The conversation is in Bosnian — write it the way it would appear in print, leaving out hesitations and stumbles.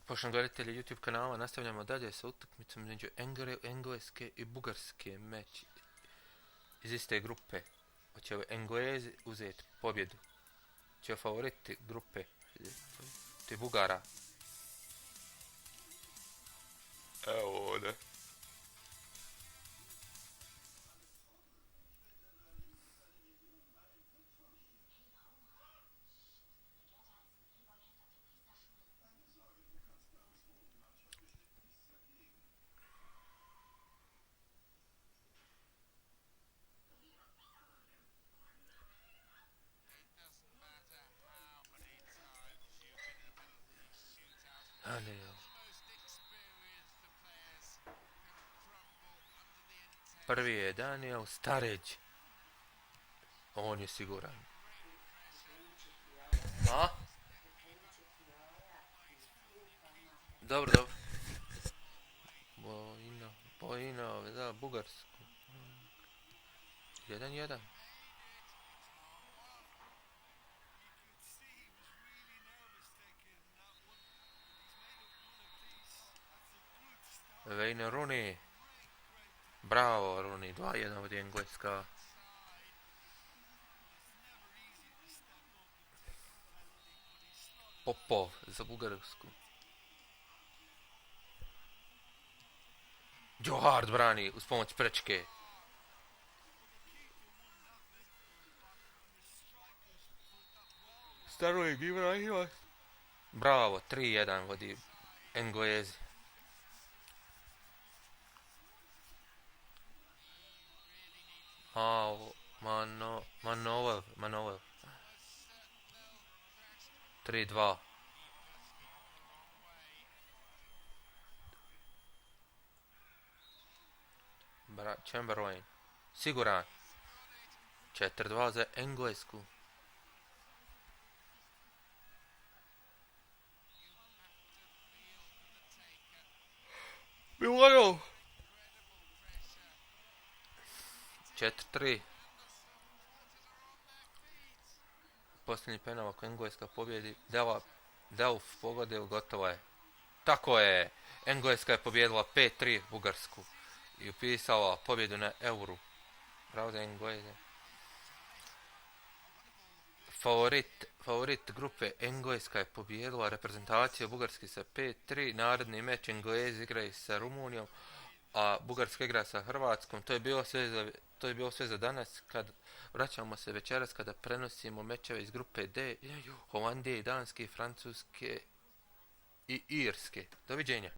Poštovani gledatelji YouTube kanala, nastavljamo dalje sa utakmicom između Engleske i Bugarske, meč iz iste grupe. Hoće li Englezi uzeti pobjedu? Će favoriti grupe ti Bugara? Evo ovdje. Prvi je Daniel Sturridge. On je siguran. A? Dobro, dobro. Bojino, da, Bugarsku. 1-1. Wayne Rooney. Bravo, Rooney. 2-1 od Engleska. Popov za Bugarsku. Joe Hart brani uz pomoć prečke. Sterling Ibrahimović. Bravo, 3-1 vodi Englezi. Manoel. 3-2. Chamberlain. Siguran. 4-2 za Englesku. Milanov. 4-3. Posljednji penal ako Engleska pobjedi. Delf pogodio, gotovo je. Tako je. Engleska je pobjedila 5-3 Bugarsku. I upisala pobjedu na Euru. Bravo za Engleze. Favorit grupe Engleska je pobjedila reprezentaciju Bugarske sa 5-3. Naredni meč Englezi igraju sa Rumunijom, a Bugarska igra sa Hrvatskom. To je bilo sve za danas. Vraćamo se večeras kada prenosimo mečeve iz grupe D. Holandije, Danske, Francuske i Irske. Doviđenja.